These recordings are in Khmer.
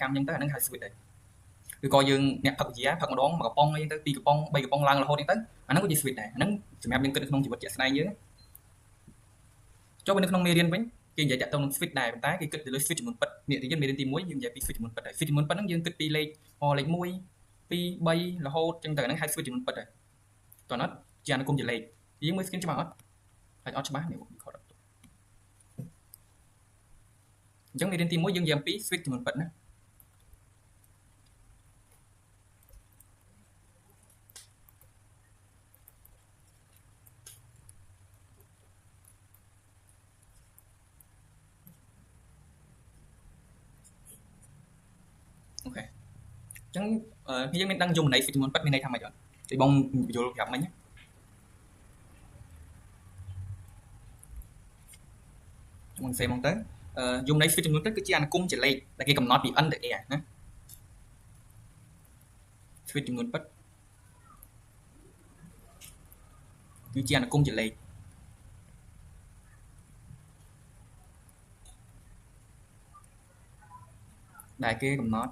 កម្មអញ្ចឹងទៅអាហ្នឹងហៅ switch ដែរឬក៏យើងអ្នកផឹកជាផឹកម្ដង1កំប៉ុងអីទៅ2កំប៉ុង3កំប៉ុងឡើងរហូតអញ្ចឹងទៅអាហ្នឹងក៏ជា switch ដែរអាហ្នឹងសម្រាប់យើងគិតក្នុងជីវិតជាក់ស្ដែងយើងចុះនៅក្នុងមេរៀនវិញគេនិយាយតាក់ទងនឹង switch ដែរប៉ុន្តែគេគិតទៅលើ switch ចំនួនពិតមេរៀនទី1យើងនិយាយពី switch ចំនួនពិតដែរ switch ចំនួនពិតហ្នឹងយើងគិតពីលេខលេខ1 2 3រហូតអញ្ចឹងទៅហ្នឹងហៅ switch ចំនួនពិតដែរតោះអត់ជាអនុគមជាលេខយើងមើល screen ច្បាស់អត់អាចអត់ច្បាស់នេះ record អត់អញ្ចឹងមេរៀនទី1យើងនិយាយអំពី switch ចំនួនពិតណាអូខេអញ្ចឹងយើងមានដឹងយមន័យ switch ចំនួនពិតមានន័យថាម៉េចអត់ជួយបងបញ្យល់ប្រាប់មិញបងសេមកទៅយមន័យ switch ចំនួនពិតគឺជាអនុគមជាលេខដែលគេកំណត់ពី n ទៅ a ណា switch ចំនួនពិតគឺជាអនុគមជាលេខដែលគេកំណត់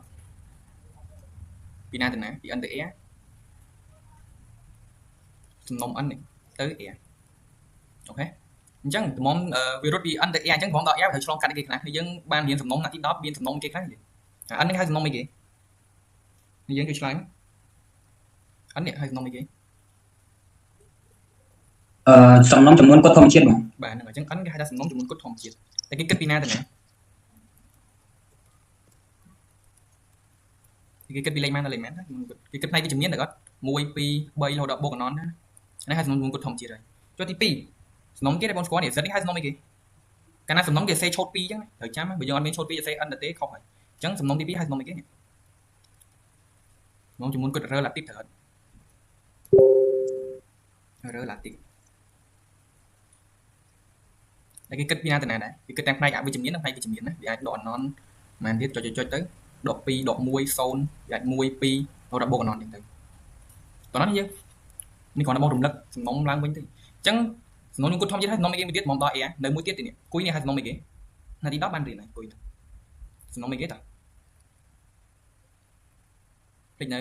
ពីណាទៅណាពី n ទៅ a សំណុំ n នេះទៅ a អូខេអញ្ចឹងតម្រុំវារត់ពី n ទៅ a អញ្ចឹងបងដល់ a ត្រូវឆ្លងកាត់គេខ្លះយើងបានរៀនសំណុំណាទី10មានសំណុំគេខ្លះ n នេះហៅសំណុំអីគេយើងជួយឆ្លើយ n នេះហៅសំណុំអីគេសំណុំចំនួនគត់ធម្មជាតិបាទហ្នឹងអញ្ចឹង n គេហៅថាសំណុំចំនួនគត់ធម្មជាតិតែគេគិតពីណាទៅណាគេគិតពីលេខម៉ានដល់លេខម៉ានគេគិតផ្នែកវិជ្ជមានទៅអត់1 2 3រហូតដល់បូកកណ្ដន់ណានេះហៅសំណុំចំនួនគត់ធម្មជាតិហើយចុះទី2សំណុំគេដែលបងស្គាល់នេះសិតនេះហៅសំណុំអីគេកាលណាសំណុំគេសេឆូត2អញ្ចឹងត្រូវចាំបើយើងអត់មានឆូត2សេ n ទៅទេខុសហើយអញ្ចឹងសំណុំទី2ហៅសំណុំអីគេសំណុំចំនួនគត់ relative ត្រូវអត់ relative តែគេគិតពីណាទៅណាដែរគេគិតទាំងផ្នែកអវិជ្ជមាននិងផ្នែកវិជ្ជមានណាវាអាចដកអណនមិនទៀតចុចទៅដក2ដក1 0វាអាច1 2រហូតដល់បូកអណនអញ្ចឹងទៅតោះណាយើងនេះគ្រាន់តែបងរំលឹកសំណុំឡើងវិញទៅអញ្ចឹងសំណុំគត់ធម្មជាតិហើយសំណុំអីគេមួយទៀតមកដល់ a នៅមួយទៀតទីនេះគួយនេះហៅសំណុំអីគេណាទី10បានរៀនហើយគួយសំណុំអីគេតើភ្លេចនៅ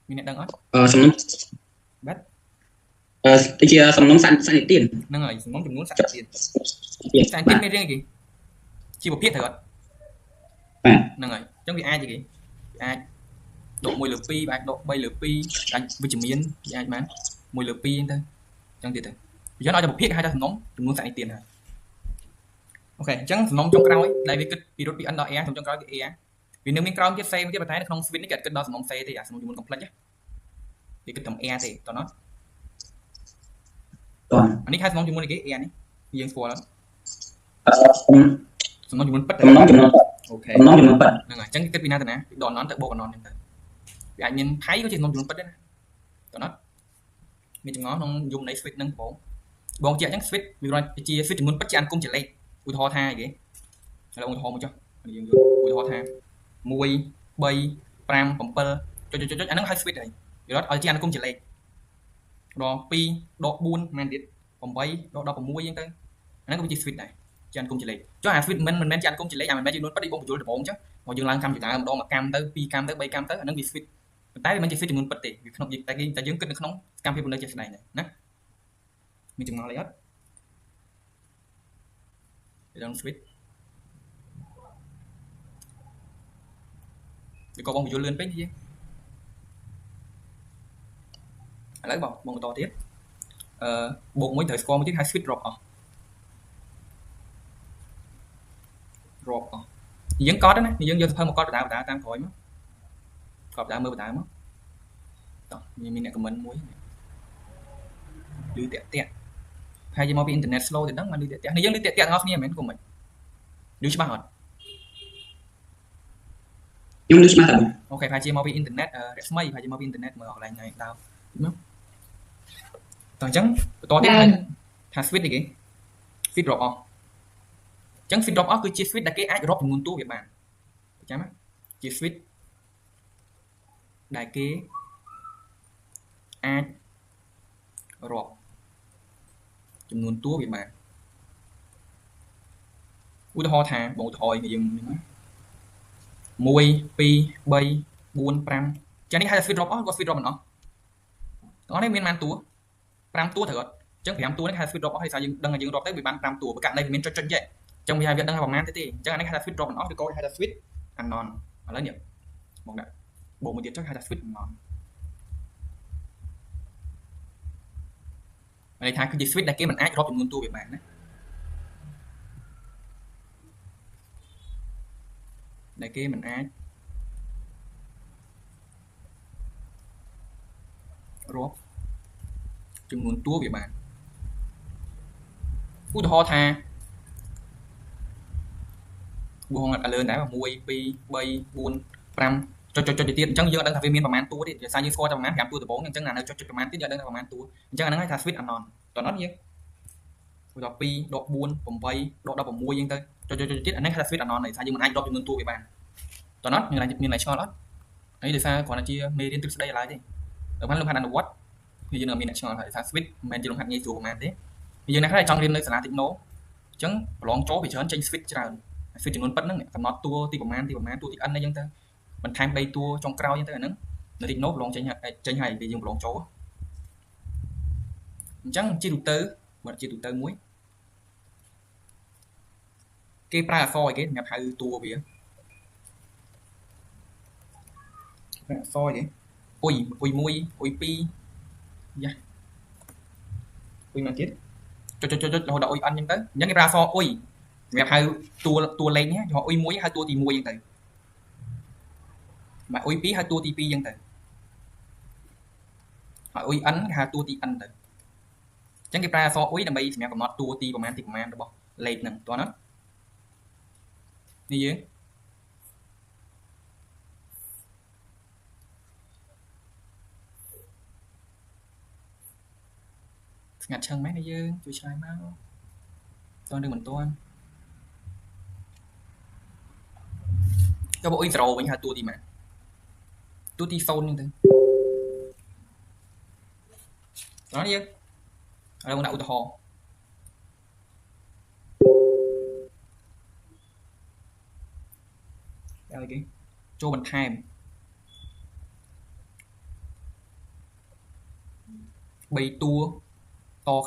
មានអ្នកដឹងអត់សំណុំបាទទៅជាសំណុំសន្និទានហ្នឹងហើយសំណុំចំនួនសន្និទានសន្និទានមានរៀងអីគេជីវភាពត្រូវអត់ហ្នឹងហើយអញ្ចឹងវាអាចអីគេអាចដក1លើ2អាចដក3លើ2អាចវិជ្ជមានអាចបាន1លើ2អញ្ចឹងទៀតទៅយើងឲ្យតែប្រភេទគេហៅថាសំណុំចំនួនសន្និទានហើយអូខេអញ្ចឹងសំណុំចុងក្រោយដែលវាគិតពីរត់ពី n ដល់ a សំណុំចុងក្រោយគឺ a វានៅមានក្រោមទៀត c ទៀតប៉ុន្តែនៅក្នុង switch នេះគេអត់គិតដល់សំណុំ c ទេអាសំណុំចំនួន complex គេគិតតែ a ទេតោះណាអានេះហៅសំណុំចំនួនអីគេ a នេះយើងស្គាល់អត់សំណុំចំនួនពិតសំណុំចំនួនអូខេសំណុំចំនួនពិតហ្នឹងហើយអញ្ចឹងគេគិតពីណាទៅណាពីដកអណនទៅបូកអណនហ្នឹងទៅវាអាចមានផៃក៏ជាសំណុំចំនួនពិតដែរណាតោះណាមានចំណងក្នុងយមន័យ switch ហ្នឹងបងជាអញ្ចឹង switch វារត់ជា switch ចំនួនពិតជាអនុគមជាលេខឧទាហរណ៍ថាអីគេឥឡូវឧទាហរណ៍មកចុះយើងយកឧទាហរណ៍ថា1 3 5 7ចុចអាហ្នឹងហៅ switch ហើយវារត់ឲ្យជាអនុគមជាលេខដល់2ដល់4មែនទៀត8ដល់16អញ្ចឹងទៅអាហ្នឹងក៏ជា switch ដែរជាអនុគមជាលេខចុះអា switch មិនមែនជាអនុគមជាលេខអាមិនមែនចំនួនពិតទេបងបញ្យល់ដំបូងអញ្ចឹងមកយើងឡើងកម្មចតាម្ដង1កម្មទៅ2កម្មទៅ3កម្មទៅអាហ្នឹងវា switch ប៉ុន្តែវាមិនជា switch ចំនួនពិតទេវាក្នុងតែយើងគិតនៅក្នុងកម្មភាពនៅជាស្ដែងដែរណាមានចំណងអីអត់ដល់ switch វាក៏បងបញ្យល់លឿនពេកទេឥឡូវបងបន្តទៀតបូកមួយត្រូវស្គាល់មួយទៀតហៅ switch drop off drop off យើងកត់ណាយើងយកសភៅមកកត់បដាតាមក្រោយមកកត់បដាមើលបដាមកតោះមានអ្នក comment មួយលឺតាក់ហើយយកមកពីអ៊ីនធឺណិត slow ទៅដឹងបានលឺតាក់នេះយើងលឺតាក់ទាំងអស់គ្នាមែនគុំមិនលឺច្បាស់អត់ខ្ញុំលឺច្បាស់ហើយអូខេហើយជាមកពីអ៊ីនធឺណិតរស្មីហើយជាមកពីអ៊ីនធឺណិតមើលកន្លែងហ្នឹងដើមមកតោះអញ្ចឹងបន្តទៀតថា switch នេះគេ switch drop off អញ្ចឹង switch drop off គឺជា switch ដែលគេអាចរាប់ចំនួនតួវាបានចាំណាជា switch ដែលគេអាចរាប់ចំនួនតួវាបានឧទាហរណ៍ថាបងឧទាហរណ៍យើង 1 2 3 4 5 ចឹងនេះហៅថា speed drop អស់គាត់ speed drop មិនអស់អស់នេះមានប៉ុន្មានតួ5តួត្រូវអត់ចឹង5តួនេះហៅ speed drop អស់ហើយសារយើងដឹងថាយើង drop ទៅវាបាន5តួប្រកាសនេះវាមានចុចអញ្ចឹងវាដឹងថាប្រហែលទេអញ្ចឹងអានេះហៅថា speed drop មិនអស់ឬក៏ហៅថា speed anon ឥឡូវនេះមកដាក់បូកមួយទៀតចុចហៅថា speed anon ន័យថាគឺជា switch ដែលគេមិនអាចរាប់ចំនួនតួវាបានណាដែលគេមិនអាចរាប់ចំនួនតួវាបានឧទាហរណ៍ថាបួងឥឡូវដែរ1 2 3 4 5ចុចទៀតអញ្ចឹងយើងដឹងថាវាមានប្រមាណតួទៀតដោយសារយើងស្គាល់តែប្រមាណ5តួដំបូងអញ្ចឹងអានៅចុចប្រមាណទៀតយើងដឹងថាប្រមាណតួអញ្ចឹងអាហ្នឹងហៅថា switch anon តោះអត់យើងដល់2 14 8ដល់16យើងទៅចុចទៀតអាហ្នឹងហៅថា switch anon ដោយសារយើងមិនអាចរាប់ចំនួនតួវាបានតោះអត់មានอะไรឆ្ងល់អត់ហើយដោយសារគ្រាន់តែជាមេរៀនទ្រឹស្ដីឡើយទេដល់បានលំហាត់អនុវត្តគឺយើងនៅមានអ្នកឆ្ងល់ហើយថា switch មិនមែនជាលំហាត់ងាយស្រួលប៉ុន្មានទេយើងណាស់ចង់រៀននៅសាលា Techno អញ្ចឹងប្រឡងចូលវាច្រើនចេញ switch ច្រើន switch ចំនួនប៉ុណ្្នឹងកំណត់តួទីប្រមាណតួទី n អីចឹងទៅបន្ថែម3តួចុងក្រោយចឹងទៅអាហ្នឹងនៅ Techno ប្រឡងចេញហើយពេលយើងប្រឡងចូលអញ្ចឹងជាទូទៅបើជាទូទៅមួយគេប្រើអក្សរអីគេសម្រាប់ហៅតួវាប្រើអក្សរអីគេអ៊ុយ1អ៊ុយ2យ៉ាអ៊ុយមកទៀតចុចរហូតដល់អ៊ុយ n ចឹងទៅអញ្ចឹងគេប្រើអក្សរអ៊ុយសម្រាប់ហៅតួលេខនេះយកអ៊ុយ1ហៅតួទី1ចឹងទៅបាទអ៊ុយ2ហៅតួទី2ចឹងទៅហើយអ៊ុយ n គេហៅតួទី n ទៅអញ្ចឹងគេប្រើអក្សរអ៊ុយដើម្បីសម្រាប់កំណត់តួទីប្រមាណរបស់លេខហ្នឹងតោះណានេះយើងស្ងាត់ឆឹងមែនទេយើងជួយឆ្លើយមកតើនឹងមិនទាន់ទៅអ៊ុយ0វិញហៅតួទីម៉ាតួទី0ហ្នឹងទៅតោះនេះយើងឥឡូវដាក់ឧទាហរណ៍ដល់គេចូលបន្ថែម3តួត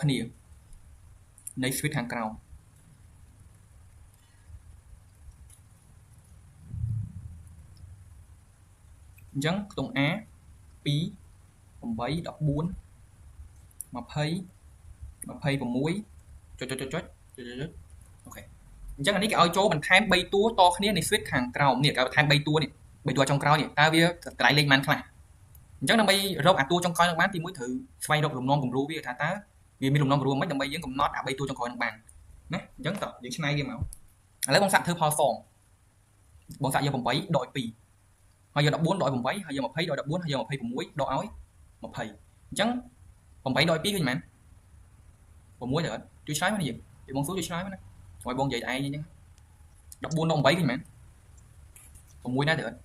គ្នានៃ switch ខាងក្រោមអញ្ចឹងខ្ទង់ A 2 8 14 20 26ចុចអូខេអញ្ចឹងអានេះគេឲ្យចូលបន្ថែម3តួតគ្នានៃ switch ខាងក្រោមនេះគេបន្ថែម3តួនេះ3តួចុងក្រោយនេះតើវាតម្លៃលេខប៉ុន្មានខ្លះអញ្ចឹងដើម្បីរកអាតួចុងក្រោយនឹងបានទី1ត្រូវស្វែងរកលំនាំគំរូវាថាតើវាមានលំនាំគំរូមិនដើម្បីយើងកំណត់អា3តួចុងក្រោយនឹងបានណាអញ្ចឹងតើយើងឆ្នៃវាមកឥឡូវបងសាក់ធ្វើផលសងបងសាក់យក8ដក2ហើយយក14ដក8ហើយយក20ដក14ហើយយក26ដកឲ្យ20អញ្ចឹង8ដក2ឃើញមែន6ទៅអត់ជួយឆ្លើយមកនេះយើងបងសួរជួយឆ្លើយមកណាឲ្យបងនិយាយឯងអញ្ចឹង14ដក8ឃើញមែន6ដែរទៅអត់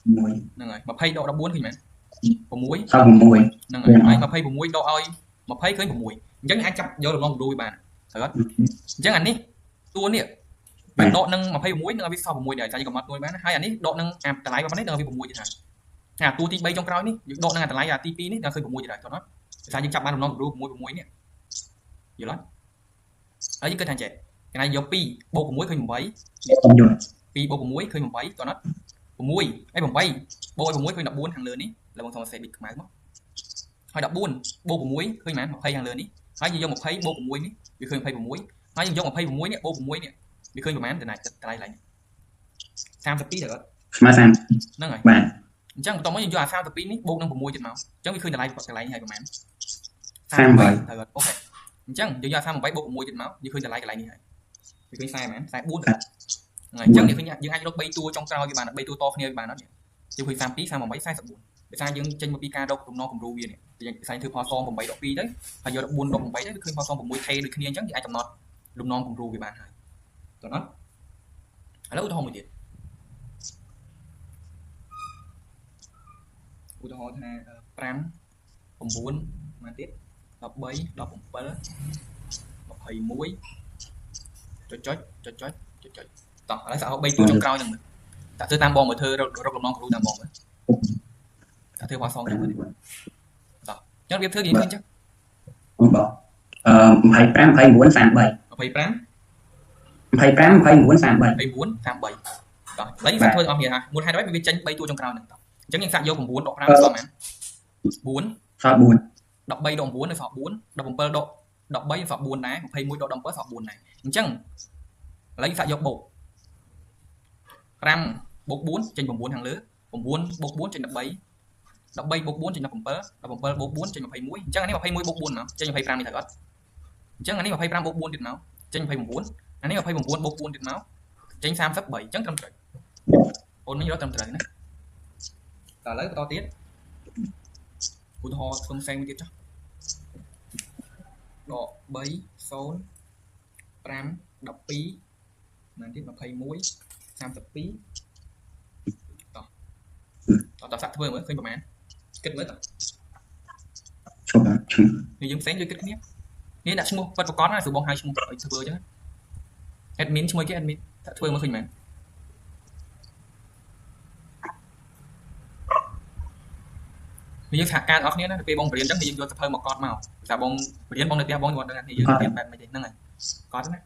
ហ្នឹងហើយ20ដក14ឃើញមែន6ហ្នឹងហើយ26ដកឲ្យ20ឃើញ6អញ្ចឹងអាចចាប់យកលំនាំគំរូវាបានត្រូវអត់អញ្ចឹងអានេះតួនេះបានដកនឹង26នឹងឲ្យវាសល់6ដែរតែយើងកំណត់មួយបានហើយអានេះដកនឹងអាតម្លៃប៉ុណ្ណេះនឹងឲ្យវា6ទៀតហើយអាតួទី3ចុងក្រោយនេះយើងដកនឹងអាតម្លៃអាទី2នេះដល់ឃើញ6ទៀតហើយតោះណាតែយើងចាប់បានលំនាំគំរូ6នេះយល់អត់ហើយយើងគិតថាចេះគេណាយក2បូក6ឃើញ8 2បូក6ឃើញ8តោះណា6ហើយ8បូកឲ្យ6ឃើញ14ខាងលើនេះលើបងថតសេប៊ីខ្មៅមកហើយ14បូក6ឃើញមែន20ខាងលើនេះហើយយើងយក20បូក6នេះវាឃើញ26ហើយយើងយក26នេះបូក6នេះវាឃើញប្រហែលតម្លៃឡើង32ទៅអត់ស្មើ30ហ្នឹងហើយបាទអញ្ចឹងបន្តមកយើងយកអា32នេះបូកនឹង6ទៀតមកអញ្ចឹងវាឃើញតម្លៃហើយប្រហែល38ទៅអត់អូខេអញ្ចឹងយើងយក38បូក6ទៀតមកយើងឃើញតម្លៃនេះហើយវាឃើញ40មែន44ទៅហ្នឹងហើយអញ្ចឹងយើងឃើញយើងអាចរក3តួចុងក្រោយវាបាន3តួតគ្នាវាបានអត់យើងឃើញ32 38 44ដោយសារយើងចេញមកពីការរកដំណគំរូវានេះយើងផ្សាយធ្វើផលសង8ដក2ទៅហើយយក14ដក8ទៅវាឃើញផលសង6ថេដូចគ្នាអញ្ចឹងយើងអាចកំណត់លំនាំគំរូវាបានហើយតើអត់ឥឡូវឧទាហរណ៍មួយទៀតឧទាហរណ៍ថា5 9មកទៀត13 17 21ចុចតោះឥឡូវសាក3តួចុងក្រោយហ្នឹងមើល តាធ្វើតាមបងមើលធ្វើរកលំណងគ្រូតាមបងមើលតាធ្វើផាសងចឹងមើលតោះចឹងវាធ្វើនិយាយឃើញចឹងបង25 29 33 25 29 33 29 33តោះឥឡូវយើងសាកធ្វើអស់គ្នាហាមូលហេតុអ្វីវាចេញ3តួចុងក្រោយហ្នឹងតោះអញ្ចឹងយើងសាកយក9ដក5សល់ប៉ុន្មាន4សល់4 13ដក9នៅសល់4 17ដក13សល់4ដែរ21ដក17សល់4ដែរអញ្ចឹងឥឡូវយើងសាកយកបូក5បូក4ចេញ9ខាងលើ9បូក4ចេញ13 13បូក4ចេញ17 17បូក4ចេញ21អញ្ចឹងអានេះ21បូក4មកចេញ25នេះត្រូវអត់អញ្ចឹងអានេះ25បូក4ទៀតមកចេញ29អានេះ29បូក4ទៀតមកចេញ33អញ្ចឹងត្រឹមត្រូវអូននេះរត់ត្រឹមត្រូវណាតើឥឡូវបន្តទៀតឧទាហរណ៍ក្នុងផ្សេងមួយទៀតចុះដក3 0 5 12ណាទៀត21 32តោះសាក់ធ្វើមើលឃើញប្រហែលគិតមើលតោះឈប់នេះយើងផ្សេងជួយគិតគ្នានេះដាក់ឈ្មោះពិតប្រកបណាស្រួលបងហៅឈ្មោះឲ្យធ្វើអញ្ចឹង admin ឈ្មោះគេ admin ថាធ្វើមើលឃើញមែនយើងថាការអស់គ្នាណាពេលបងបរៀនអញ្ចឹងយើងយកសភៅមកកត់មកតែបងបរៀនបងនៅផ្ទះបងគាត់ដឹងថាយើងរៀនបែបមិនទេហ្នឹងហើយកត់ណា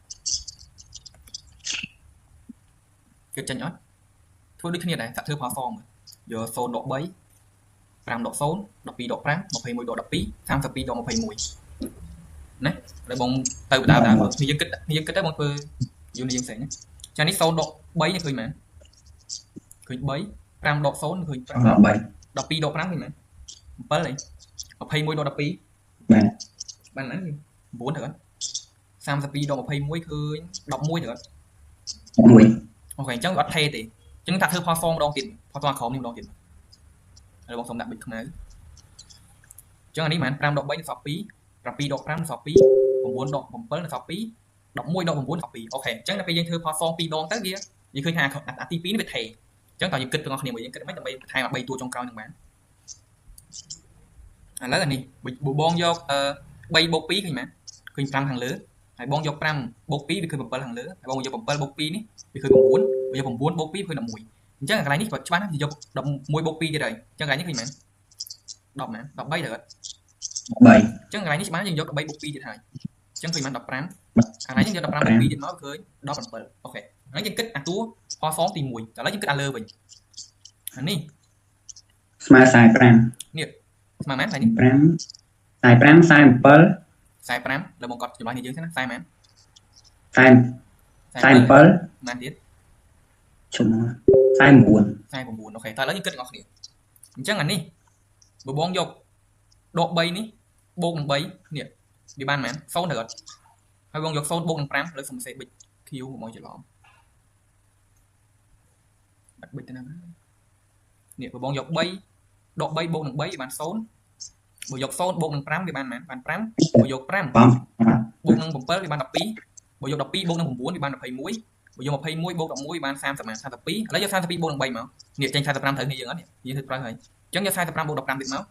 គិតចេញអត់ធ្វើដូចគ្នាដែរសាក់ធ្វើផលសងមើលយក0ដក3 5ដក0 12ដក5 21ដក12 32ដក21ណាហើយបងទៅបដាមើលយើងគិតទៅបងធ្វើយូរនេះយើងផ្សេងណាចានេះ0ដក3នេះឃើញមែនឃើញ3 5ដក0ឃើញ5 12ដក5ឃើញមែន7ហី21ដក12បានណា9ទៅអត់32ដក21ឃើញ11ទៅអត់11អូខេអញ្ចឹងអត់ថេទេអញ្ចឹងថាធ្វើផលសងម្ដងទៀតផលសងក្រោមនេះម្ដងទៀតហើយបងសុំដាក់ប៊ិចខ្មៅអញ្ចឹងអានេះហ្មង5ដក3នៅសល់2 7ដក5នៅសល់2 9ដក7នៅសល់2 11ដក9សល់2អូខេអញ្ចឹងដល់ពេលយើងធ្វើផលសង2ដងទៅវាយើងឃើញថាអាទី2នេះវាថេអញ្ចឹងតើយើងគិតទាំងអស់គ្នាមួយយើងគិតមិនដើម្បីបន្ថែម3តួចុងក្រោយនឹងបានឥឡូវអានេះបងយក3បូក2ឃើញមែនឃើញ5ខាងលើហើយបងយក5បូក2វាឃើញ7ខាងលើហើយបងយក7បូក2នេះវាឃើញ9វាយក9បូក2ឃើញ11អញ្ចឹងកន្លែងនេះច្បាស់ណាស់យក11បូក2ទៀតហើយអញ្ចឹងកន្លែងនេះឃើញមែន10មែន13ទៅអត់3អញ្ចឹងកន្លែងនេះច្បាស់យើងយក13បូក2ទៀតហើយអញ្ចឹងឃើញមែន15កន្លែងនេះយក15បូក2ទៀតមកឃើញ17អូខេហើយយើងគិតអាតួផលសងទី1ឥឡូវយើងគិតអាលើវិញអានេះស្មើ45នេះស្មើមែនហើយនេះ45 47 45លើបងកត់ចម្លើយនេះយើងសិនណា40មែន47មែនទៀតឈុំ49អូខេតើឥឡូវយើងគិតទាំងអស់គ្នាអញ្ចឹងអានេះបើបងយកដក3នេះបូកនឹង3នេះវាបានមែន0ទៅអត់ហើយបងយក0បូកនឹង5លើសុំសេប៊ិច Q មកច្រឡំបាត់ប៊ិចទៅណានេះបើបងយក3ដក3បូកនឹង3វាបាន0បើយក0បូកនឹង5វាបានមែនបាន5បើយក5បូកនឹង7វាបាន12បើយក12បូកនឹង9វាបាន21បើយក21បូក11បាន30មែន32ឥឡូវយក32បូកនឹង3មកនេះចេញ45ត្រូវនេះយើងអត់នេះយើងធ្វើត្រូវហើយអញ្ចឹងយក45បូក15ទៀតមក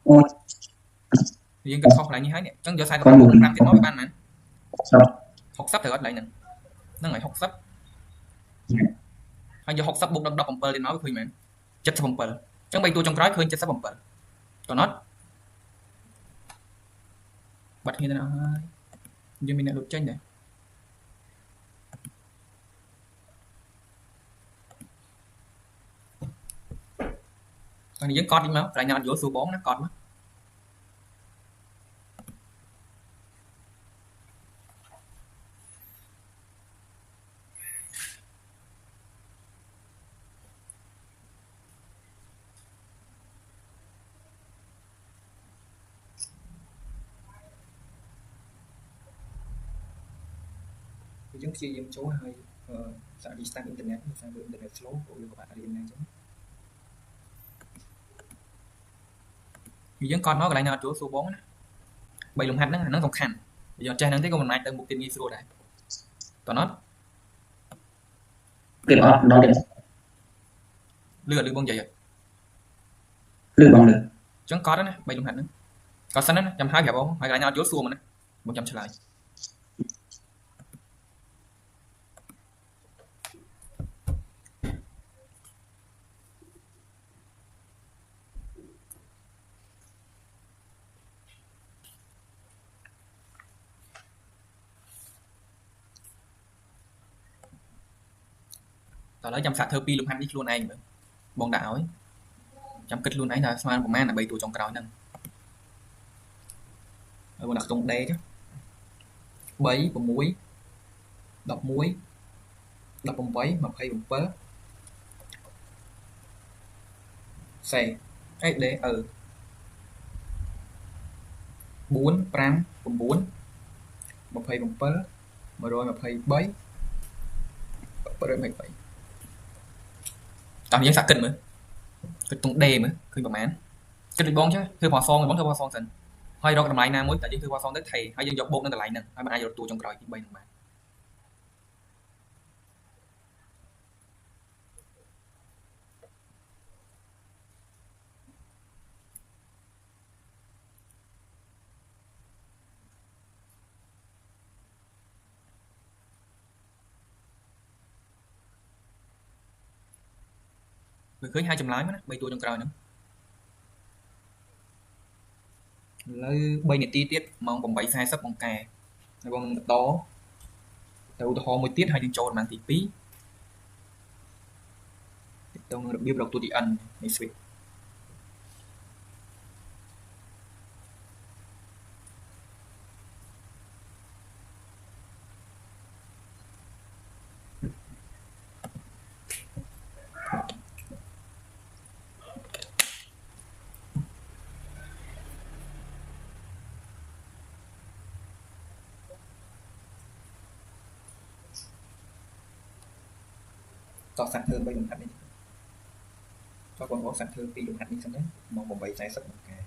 យើងគិតខុសកន្លែងនេះហើយនេះអញ្ចឹងយក45បូក15ទៀតមកវាបានមែន60ត្រូវអត់កន្លែងហ្នឹងហើយ60ហើយយក60បូកដល់17ទៀតមកវាឃើញមែន77អញ្ចឹង3តួចុងក្រោយឃើញ77តើណត់បាត់គ្នាទៅណាហើយយើងមានអ្នកលុបចេញដែរហើយយើងកត់វិញមកតែញ៉ាំអត់យល់សួរបងណាកត់មកយើងព្យាយាមចូលហើយសាក restart អ៊ីនធឺណិតដោយសារវាអ៊ីនធឺណិត slow ពួកយើងក៏បាក់រៀនដែរអញ្ចឹងយើងកត់មកកន្លែងណាអត់យល់សួរបងណា3លំហាត់ហ្នឹងអាហ្នឹងសំខាន់បើយើងចេះហ្នឹងទេក៏មិនអាចទៅមុខទៀតងាយស្រួលដែរតើណត់គេអត់ដល់ទេលឺបងនិយាយលឺបងលឺអញ្ចឹងកត់ណា3លំហាត់ហ្នឹងកត់សិនណាចាំហើយប្រាប់បងហើយកន្លែងណាអត់យល់សួរមកណាបងចាំឆ្លើយ តើឥឡូវចាំសាក់ធ្វើ2លំហាត់នេះខ្លួនឯងមើលបងដាក់ឲ្យចាំគិតខ្លួនឯងថាស្មើប្រមាណដើម្បីតួចុងក្រោយហ្នឹងហើយបងដាក់ខ្ទង់ D ចុះ3 6 11 18 27សេអី D 4 5 9 27 123 123តាមយើងសាក់គិតមើលគិតទង់ D មើលឃើញប្រមាណគិតដូចបងchứធ្វើពណ៌សងបងធ្វើពណ៌សងសិនហើយរកតម្លៃណាមួយតែយើងធ្វើពណ៌សងទៅថេរហើយយើងយកបូកនឹងតម្លៃហ្នឹងហើយមិនអាចរកតួចុងក្រោយទី3ហ្នឹងបានមើលឃើញហើយចម្លើយមកណា3តួចុងក្រោយហ្នឹងឥឡូវ3នាទីទៀតម៉ោង 8:40 បងកែហើយបងបន្តទៅឧទាហរណ៍មួយទៀតហើយយើងចូលដំណើរទី2ទាក់ទងនឹងរបៀបរកតួទី n នៃ switch តោះសាក់ធ្វើ3លំហាត់នេះតោះបងប្អូនសាក់ធ្វើ2លំហាត់នេះសិនណាម៉ោង 8:40 បងកែ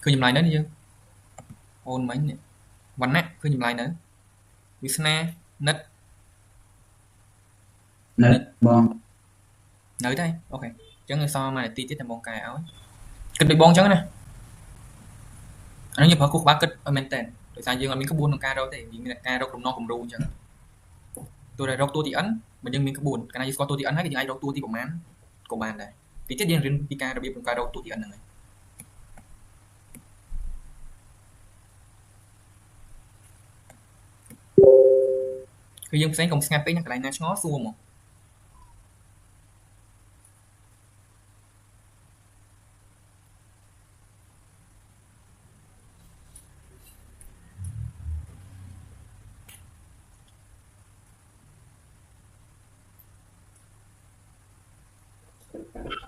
ឃើញចម្លើយនៅនេះយើងអូនមិញនេះវណ្ណៈឃើញចម្លើយនៅវាសនានិតបងនៅទេអូខេអញ្ចឹងសល់1នាទីទៀតតែបងកែឲ្យគិតដូចបងអញ្ចឹងណាអានេះយើងប្រើគូក្បាលគិតឲ្យមែនតើដោយសារយើងអត់មានក្បួនក្នុងការរកទេយើងមានការរកដំណោះគំរូអញ្ចឹងទោះតែរកតួទី n បើយើងមានក្បួនកាលណាយើងស្គាល់តួទី n ហើយយើងអាចរកតួទីប្រមាណក៏បានដែរទីទៀតយើងរៀនពីការរបៀបក្នុងការរកតួទី n ហ្នឹងហើយគឺយើងផ្សេងកុំស្ងាត់ពេកណាកន្លែងណាឆ្ងល់សួរមក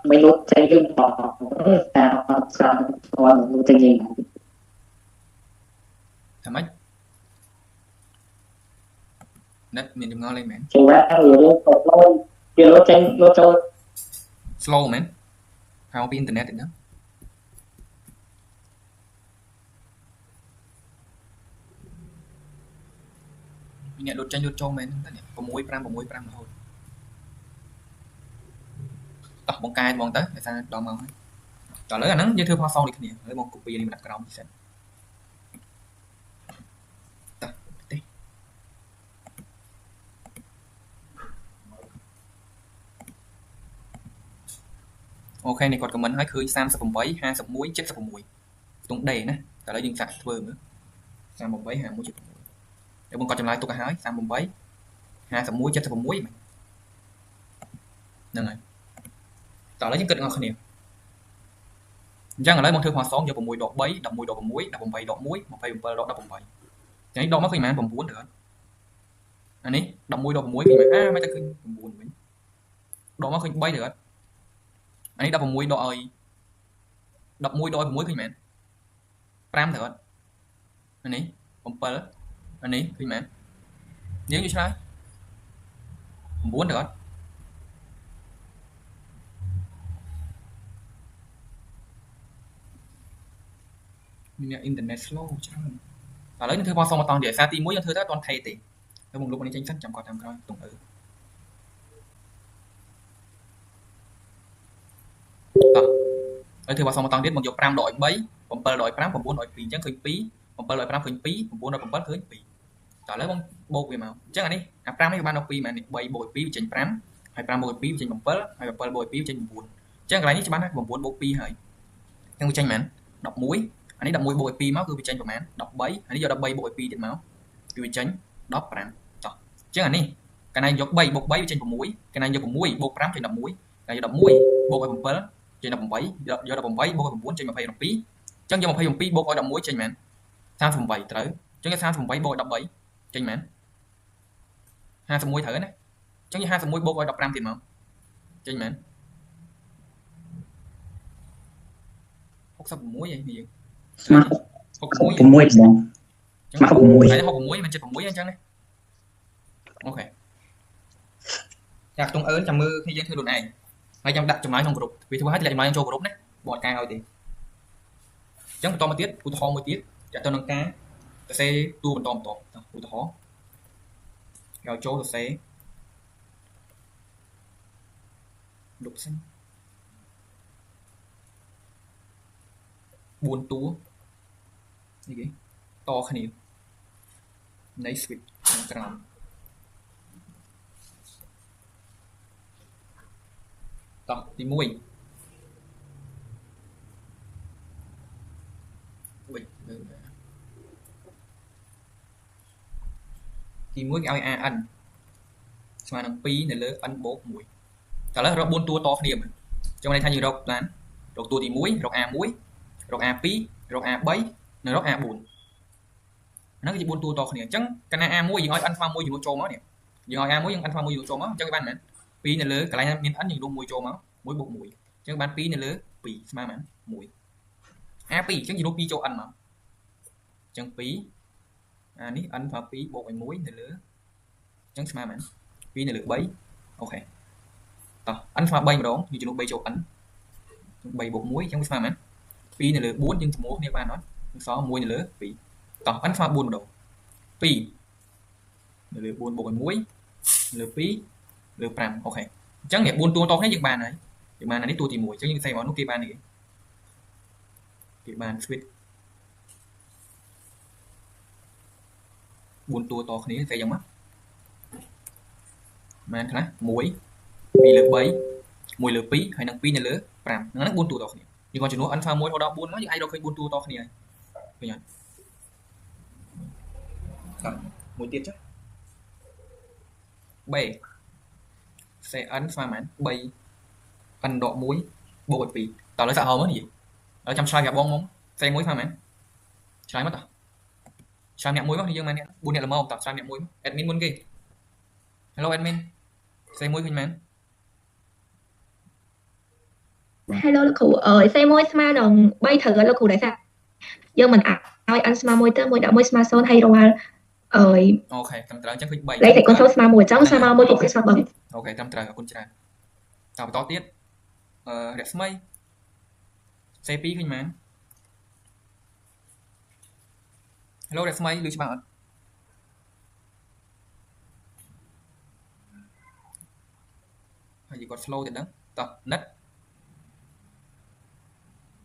ไม่รู้ใจเรื่องต่อแต่สอนตัวรู้จะยิงថាម៉េចនិតមានចម្ងល់អីមែន chứ là người tốt lôi kia lối tranh lối trôi slow មែនហៅពីអ៊ីនធឺណិតទេណាអ្នកដុតចាញ់ដុតចូលមែនហ្នឹង6 5 6 5រហូតតោះបង្កែបងទៅដោយសារដល់មកហើយតោះឥឡូវអាហ្នឹងយើងធ្វើផសងដូចគ្នាឥឡូវមក copy នេះមកដាក់ក្រោមពិសេសតោះទេអូខេនេះគាត់ comment ហើយឃើញ38 51 76ខ្ទង់ D ណាតែឥឡូវយើងសាក់ធ្វើមើល38 51 76តែបងគាត់ចម្លើយទុកឲ្យហើយ38 51 76ហ្នឹងហើយតោះឥឡូវយើងគិតអស់គ្នាអញ្ចឹងឥឡូវមកធ្វើផសងយក6ដក3 11ដក6 18ដក1 27ដក18អញ្ចឹងដកមកឃើញប៉ុន្មាន9ទៅអត់អានេះ11ដក6ឃើញប៉ុន្មានមិនទៅឃើញ9វិញដកមកឃើញ3ទៅអត់អានេះ16ដកឲ្យ11ដកឲ្យ6ឃើញប៉ុន្មាន5ទៅអត់អានេះ7អានេះឃើញប៉ុន្មានយើងយកឆ្លើយ9ទៅអត់មានអ៊ីនធឺណិត slow ច្រើន ឥឡូវនឹងធ្វើបោះសុំមកតង់ទៀតសារទី1យើងធ្វើទៅអត់ទាន់ថេទេទៅមុខលុបនេះចេញសិនចាំគាត់តាមក្រោយតុងអឺតោះហើយធ្វើបោះសុំមកតង់ទៀតមកយក5ដក3 7ដក5 9ដក2អញ្ចឹងឃើញ2 7ដក5ឃើញ2 9ដក7ឃើញ2តោះឥឡូវបងបូកវាមកអញ្ចឹងអានេះអា5នេះវាបានដល់2មែននេះ3បូក2វាចេញ5ហើយ5បូក2វាចេញ7ហើយ7បូក2វាចេញ9អញ្ចឹងកន្លែងនេះច្បាស់ណាស់9បូក2ហើយអញ្ចឹងវាចេញមែន11អានេះ11បូក2មកគឺវាចេញប្រហែល13អានេះយក13បូក2ទៀតមកគឺវាចេញ15តោះអញ្ចឹងអានេះកាលណាយក3បូក3វាចេញ6កាលណាយក6បូក5ចេញ11កាលណាយក11បូក7ចេញ18យក18បូក9ចេញ22អញ្ចឹងយក27បូកឲ្យ11ចេញមែន38ត្រូវអញ្ចឹង38បូកឲ្យ13ចេញមែន51ត្រូវណាអញ្ចឹង51បូកឲ្យ15ទៀតមកចេញមែន66ឯងនេះយើងស្មើ66បងស្មើ66ហើយ66មិនចិត្ត6អញ្ចឹងណាអូខេចាខ្ទង់អឺនចាំមើលគ្នាយើងធ្វើខ្លួនឯងហើយចាំដាក់ចម្លើយក្នុងក្រុមវាធ្វើឲ្យតម្លៃចូលក្រុមណាបត់ការឲ្យទេអញ្ចឹងបន្តមកទៀតឧទាហរណ៍មួយទៀតចាក់ទៅនឹងការសរសេរតួបន្តឧទាហរណ៍យកចូលសរសេរលុបសិន4តួនេះគេតគ្នានៃ switch ក្រោមតោះទី1ទី1គេឲ្យ AN ស្មើនឹង2នៅលើ n បូក1តើឥឡូវរក4តួតគ្នាមើលចាំន័យថាយើងរកបានរកតួទី1រក A1 រក A2 រក A3 និងរក A4 ហ្នឹងគឺជា4តួតគ្នាអញ្ចឹងកាលណា A1 យើងឲ្យ n ស្មើ1ចំនួនចូលមកនេះយើងឲ្យ A1 យើង n ស្មើ1ចំនួនចូលមកអញ្ចឹងវាបានមែន2នៅលើកន្លែងមាន n យើងរួម1ចូលមក1បូក1អញ្ចឹងបាន2នៅលើ2ស្មើមែន1 A2 អញ្ចឹងយើងរួម2ចូល n មកអញ្ចឹង2អានេះ n ស្មើ2បូកឲ្យ1នៅលើអញ្ចឹងស្មើមែន2នៅលើ3អូខេតោះ n ស្មើ3ម្ដងយើងចំនួន3ចូល n 3បូក1អញ្ចឹងវាស្មើមែន2នៅលើ4យើងសម្រួលគ្នាបានអត់យើងសល់1នៅលើ2តោះ n ស្មើ4ម្ដង2នៅលើ4បូកឲ្យ1លើ2លើ5អូខេអញ្ចឹងនេះ4តួតគ្នាយើងបានហើយយើងបានអានេះតួទី1អញ្ចឹងយើងសេមកនោះគេបាននេះគេបាន switch 4តួតគ្នាសេយ៉ាងម៉េចបានខ្លះ1 2លើ3 1លើ2ហើយនឹង2នៅលើ5ហ្នឹង4តួតគ្នាយើងគាត់ចំនួន n ស្មើ1ដល់4មកយើងអាចរកឃើញ4តួតគ្នាហើយឃើញអត់បាទមួយទៀតចុះ B សេ n ស្មើមែន3 n ដក1បូកឲ្យ2តើឥឡូវសាកហៅមើលនិយាយឥឡូវចាំឆ្លើយប្រាប់បងមកសេ1ស្មើមែនឆ្លើយមកតោះឆ្លើយអ្នកមួយមកយើងមែន4អ្នកល្មមតោះឆ្លើយអ្នកមួយ admin មុនគេ Hello admin សេ1ឃើញមែន Hello លោកគ្រូសេ1ស្មើនឹង3ត្រូវលោកគ្រូដែរសាយើងមិនឲ្យ n ស្មើ1ទៅ1ដាក់1ស្មើ0ហើយរាល់អូខេត្រឹមត្រូវអញ្ចឹងឃើញ3លេខតែកូនចូលស្មើ1អញ្ចឹងស្មើ1ពុកស្មើ3អូខេត្រឹមត្រូវអរគុណច្រើនតបន្តទៀតរស្មីសេ2ឃើញមែន Hello រស្មីឮច្បាស់អត់ហើយគាត់ slow ទៀតហ្នឹងតោះ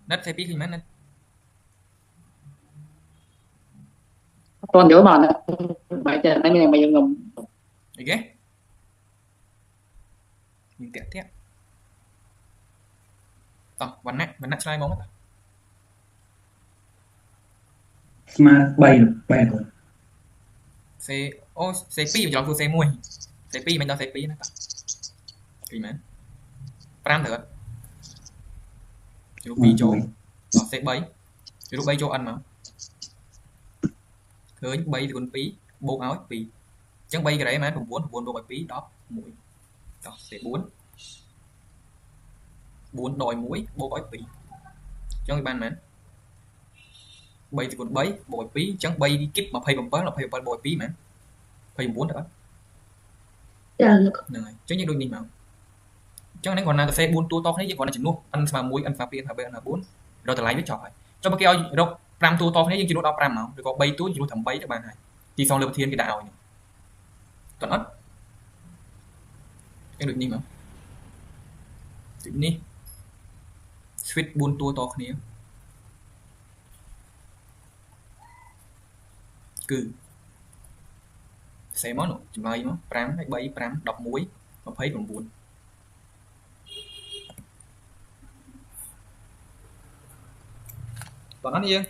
net សេ2ឃើញមែន net អត់ទាន់យល់បានបែរតែហ្នឹងយើងងំអីគេមានតាក់តោះវណ្ណៈឆ្លើយមកតោះស្មើ3កូនសេអូសេ2ច្រឡំធ្វើសេ1សេ2មិនដល់សេ2ណាតោះឃើញមែន5ត្រូវអត់ជ្រុះ2ចូលតោះសេ3ជ្រុះ3ចូល n មកឃើញ3គុណ2បូកឲ្យ2អញ្ចឹង3ការ៉េមែន9បូកឲ្យ2 11តោះសេ4 4ដក1បូកឲ្យ2អញ្ចឹងវាបានមែន3គុណ3បូកឲ្យ2អញ្ចឹង3គីប27បូកឲ្យ2មែន29ទៅអត់ចាហ្នឹងហើយអញ្ចឹងយើងដូចនេះមកអញ្ចឹងហ្នឹងគ្រាន់តែ4តួតគ្នាយើងគ្រាន់តែចំនួន n ស្មើ1 n ស្មើ2 n ស្មើ3 n ស្មើ4រកតម្លៃវាចប់ហើយចុះបើគេឲ្យរក 5 តួតគ្នាយើងជំនួសដល់ 5 មកឬក៏ 3 តួជំនួស8ទៅបានហើយទីសងលើប្រធានគេដាក់ឲ្យនេះតោះអត់យើងដូចនេះមកដូចនេះ switch 4 តួតគ្នាគឺផ្សេងមកនោះចម្លើយមក5ហើយ3 5 11 29តោះអត់យើង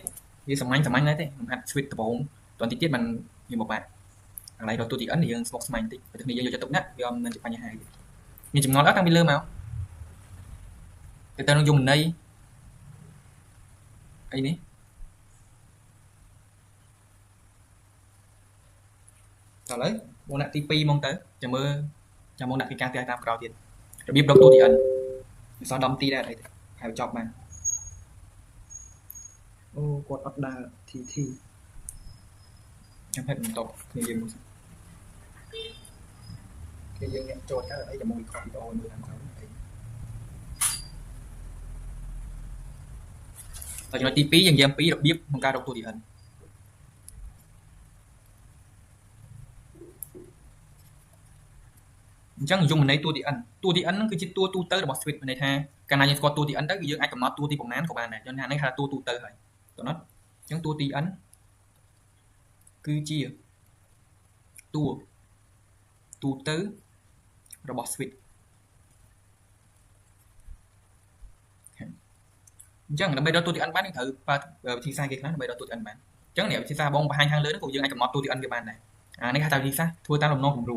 វាសាមញ្ញដែរទេមិនហាត់ switch ដំបូងតន្តិចទៀតมันវាមកបាទអាឡៃរកទូទី n យើងស្មុកស្មាញតិចបើនេះយើងយកចិត្តទុកដាក់វាមិនជាបញ្ហាមានចំណងអត់តាំងពីលើមកទៅនឹងយមន័យអីនេះតើឥឡូវមកដាក់ទី2មកទៅចាំមើលចាំមកដាក់ពីការផ្ទះតាមក្រោយទៀតរបៀបរកទូទី n វាសល់10 ទីដែរអីហើយចប់បានអូគាត់អត់ដើរ TT ចាំហេតុបន្តគ្នាយើងមកគេយើងអ្នកចូលកើតអីចាំមកវិเคราะห์វីដេអូមើលតាមក្រោយអីតែចំណុចទី2យើងនិយាយអំពីរបៀបក្នុងការរកទូទី n អញ្ចឹងយមន័យទូទី n ទូទី n ហ្នឹងគឺជាតួទូទៅរបស់ switch មានន័យថាកាលណាយើងស្គាល់តួទី n ទៅគឺយើងអាចកំណត់តួទីប៉ុន្មានក៏បានដែរយើងថានេះហៅថាតួទូទៅហើយតើណាអញ្ចឹងតួទី n គឺជាតួទូទៅរបស់ switch អញ្ចឹងដើម្បីរកតួទី n បានយើងត្រូវប្រើវិធីសាស្ត្រគេខ្លះដើម្បីរកតួទី n បានអញ្ចឹងនេះវិធីសាស្ត្របងបង្ហាញខាងលើនោះក៏យើងអាចកំណត់តួទី n វាបានដែរអានេះហៅថាវិធីសាស្ត្រធ្វើតាមលំនាំគំរូ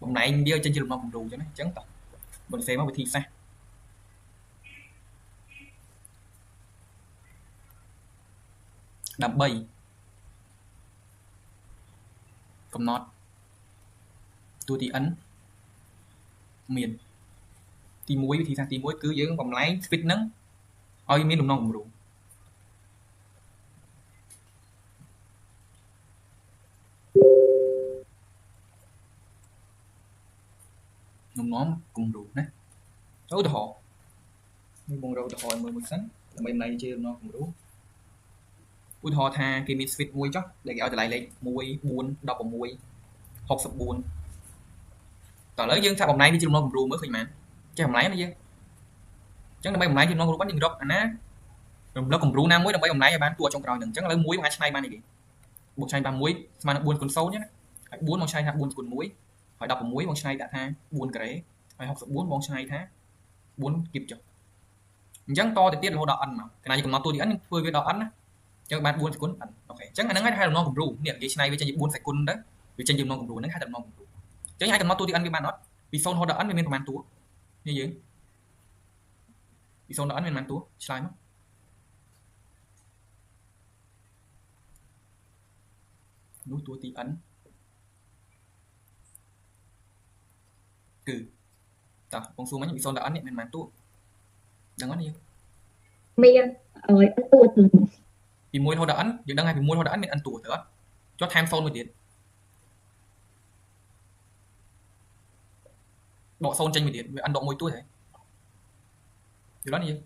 បំលែងវាចេញជាលំនាំគំរូអញ្ចឹងណាអញ្ចឹងតោះបន្ថែមមកវិធីសាស្ត្រដើម្បីកំណត់តួទី n មានទី1វិធីសាស្ត្រទី1គឺយើងបំលែង switch ហ្នឹងឲ្យមានលំនាំគំរូលំនាំគំរូណាឧទាហរណ៍នេះបងរកឧទាហរណ៍មួយសិនដើម្បីបំលែងជាលំនាំគំរូឧទាហរណ៍ថាគេមាន switch មួយចុះដែលគេឲ្យតម្លៃលេខ1 4 16 64តើឥឡូវយើងថាបំលែងវាជាលំនាំគំរូមើលឃើញមែនចេះបំលែងណាយើងអញ្ចឹងដើម្បីបំលែងជាលំនាំគំរូបានយើងរកអាណារំលឹកគំរូណាមួយដើម្បីបំលែងឲ្យបានតួចុងក្រោយហ្នឹងអញ្ចឹងឥឡូវ1អាចឆ្នៃបាននេះគេបូកឆ្នៃបាន1ស្មើនឹង4គុណ0ចឹងណាហើយ4មកឆ្នៃថា4គុណ1ហើយ16មកឆ្នៃដាក់ថា4ការ៉េហើយ64មកឆ្នៃថា4គីបចុះអញ្ចឹងតទៅទៀតរហូតដល់ n មកកាលណាយើងកំណត់តួទី n ធ្វើវាដល់ n ណាអញ្ចឹងបាន4សេគុណ n អូខេអញ្ចឹងអាហ្នឹងហៅលំនាំគំរូនេះគេឆ្នៃវាចេញជា4សេគុណទៅវាចេញជាលំនាំគំរូហ្នឹងហៅថាលំនាំគំរូអញ្ចឹងអាចកំណត់តួទី n វាបានអត់ពី0រហូតដល់ n វាមានប្រមាណតួនេះយើងពី0ដល់ n មានប្រមាណតួឆ្លើយមកនោះតួទី n គឺតោះបងសួរមិញពី0ដល់ n នេះមានប្រមាណតួដឹងអត់យើងមានតួទៅពី1រហូតដល់ n យើងដឹងហើយពី1រហូតដល់ n មាន n តួទៅអត់ចុះថែម0មួយទៀតដក0ចេញមួយទៀតវា n ដក1តួទេយល់អត់យើង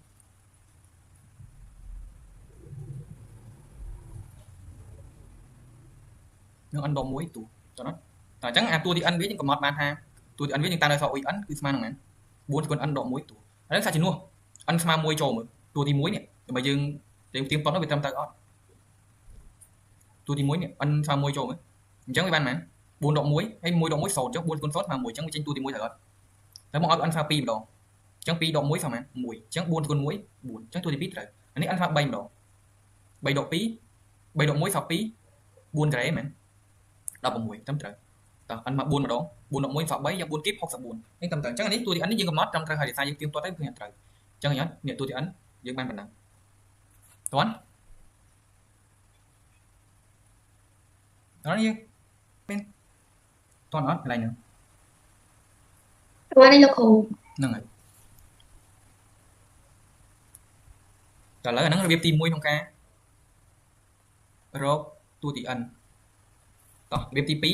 នឹង n ដក1តួតើអត់តែអញ្ចឹងអាតួទី n វាយើងកំណត់បានថាតួទី n វាយើងតាមដោយសអ៊ុយ n គឺស្មើនឹងប៉ុន្មាន4សេគុណ n ដក1តួហើយសាច់ជំនួស n ស្មើ1ចូលមើលតួទី1នេះដើម្បីយើងទៀមប៉ុននោះវាត្រឹមត្រូវអត់តួទី1នេះ n ស្មើ1ចូលមើលអញ្ចឹងវាបានប៉ុន្មាន4ដក1ហើយ1ដក1 0ចុះ4គុណ0ស្មើ1អញ្ចឹងវាចេញតួទី1ត្រូវអត់តែមកឲ្យ n ស្មើ2ម្ដងអញ្ចឹង2ដក1ស្មើ1អញ្ចឹង4គុណ1 4អញ្ចឹងតួទី2ត្រូវអានេះ n ស្មើ3ម្ដង3ដក2 3ដក1ស្មើ2 4ការ៉េមែន16ត្រឹមត្រូវតោះ n មក4ម្ដង4ដក1ស្មើ3យក4គីប64នេះត្រឹមត្រូវអញ្ចឹងអានេះតួទី n នេះយើងកំណត់ត្រឹមត្រូវហើយដោយសារយើងទៀមទាត់ទៅគឺត្រូវអញ្ចឹងអត់នេះតួទី n យើងបានប៉ុណ្ណឹងតោះអត់យើងមានតោះអត់កន្លែងហ្នឹងតើនេះលោកគ្រូហ្នឹងហើយតើឥឡូវអាហ្នឹងរបៀបទី1ក្នុងការរកតួទី n តោះរបៀបទី2ឥ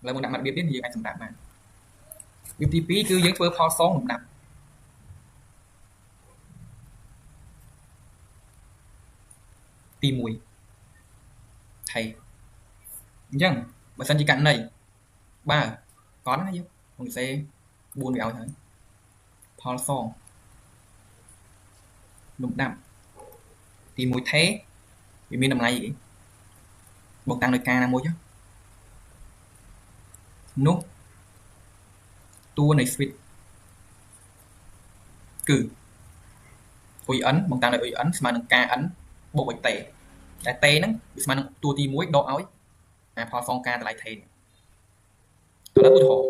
ឡូវមកដាក់មករបៀបទៀតយើងអាចសម្រាប់បានរបៀបទី2គឺយើងធ្វើផលសងលំដាប់ ទី1 thầy dânបើសិនជាកាន់ន័យបើកត់ណាយើងខ្ញុំសេ4វាឲ្យហើយផលសងលំដាប់ទី1ថេវាមានតម្លៃអីបងតាំងដោយការណាមួយចុះនោះតួនៃ switch គឺ UN បងតាំងដោយ UN ស្មើនឹង KN បូកឲ្យតេតែតេហ្នឹងវាស្មើនឹងតួទី1ដកឲ្យអាផលសងការតម្លៃថេទៅដល់ឧទាហរណ៍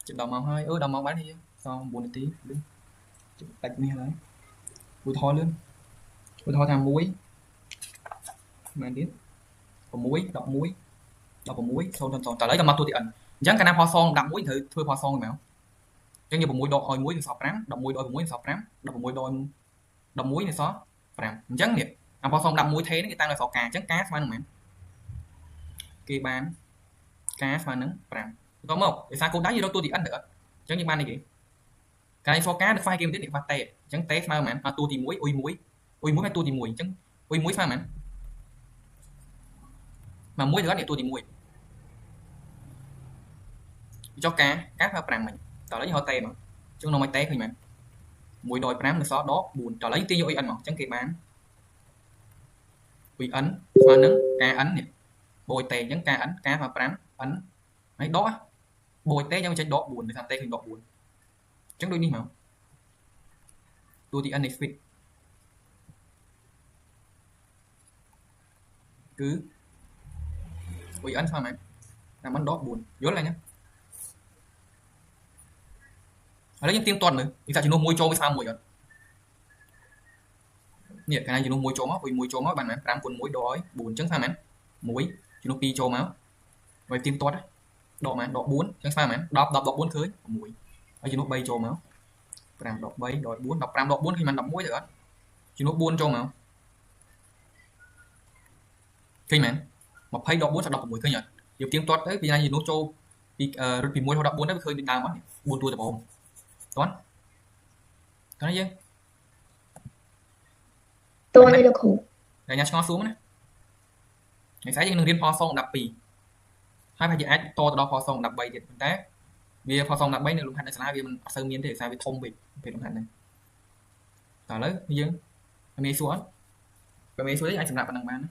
ជិតដល់ម៉ោងហើយដល់ម៉ោងបានទេយើងសង9នាទីជិតដាច់នេះហើយឧទាហរណ៍លឿនឧទាហរណ៍ថា1មែនទៀត6 11 16 0 0តើឥឡូវដល់មកតួទី N អញ្ចឹងកាលណាផលសង11ត្រូវធ្វើផលសងមកអញ្ចឹងយក6ដកឲ្យ1គឺសល់5 11ដក6សល់5 16ដក11គឺសល់5អញ្ចឹងនេះអាផលសង11ថេនេះគេតាមដោយសល់ការអញ្ចឹងការស្មើនឹងប៉ុន្មានគេបានការស្មើនឹង5បន្តមកដោយសារកូនដៃយើងរកតួទី N ទៅអត់អញ្ចឹងយើងបាននេះគេកាយសល់ការទៅ file គេទៀតនេះបាត់តេអញ្ចឹងតេស្មើប៉ុន្មានអាតួទី1អ៊ុយ1ហើយតួទី1អញ្ចឹងអ៊ុយ1ស្មើប៉ុន្មានមក1ទៅអត់នេះតួទី1ចុះការប្រើ5មិញតើឥឡូវយើងហៅតេមកអញ្ចឹងនាំឲ្យតេឃើញមែន1ដក5នៅសល់ដក4តើឥឡូវទាញយក n មកអញ្ចឹងគេបាន n ស្មើនឹង kn នេះបូកតេអញ្ចឹង kn ការប្រើ5 n ហើយដកបូកតេអញ្ចឹងចេញដក4ដោយសារតេឃើញដក4អញ្ចឹងដូចនេះមកតួទី n នៃ switch គឺ n ស្មើមែនតាមមិនដក4យល់ហើយណាឥឡូវយើងទៀងទាត់មើលវាថាជំនួសមួយចូលវាស្មើមួយអត់នេះកាលណាជំនួសមួយចូលមក1ចូលមកបានមែន5គុណ1ដកឲ្យ4អញ្ចឹងស្មើមែន1ជំនួស2ចូលមកវាទៀងទាត់ដកមែនដក4អញ្ចឹងស្មើមែន10ដក4ឃើញ6ហើយជំនួស3ចូលមក5ដក3ដក4 15ដក4ឃើញមែន11ទៅអត់ជំនួស4ចូលមកឃើញមែន20ដក4ដល់16ឃើញអត់យើងទៀងទាត់ទៅពីណាជំនួសចូលពីរត់ពី1ដល់14ទៅវាឃើញដូចដើមអត់4តួដំបូងតោះតោះយើងតួនេះលោកគ្រូតែញ៉ាំឆ្ងល់សួរណាថ្ងៃស្អែកយើងនឹងរៀនផលសង12ហើយប្រហែលជាអាចតទៅដល់ផលសង13ទៀតប៉ុន្តែវាផលសង13នៅលំហាត់នៅសាលាវាមិនអត់សូវមានទេដោយសារវាធំពេកពេលលំហាត់ហ្នឹងតើឥឡូវយើងមេសួរអត់បើមេសួរទេអាចសម្រាប់ប៉ុណ្ណឹងបានណា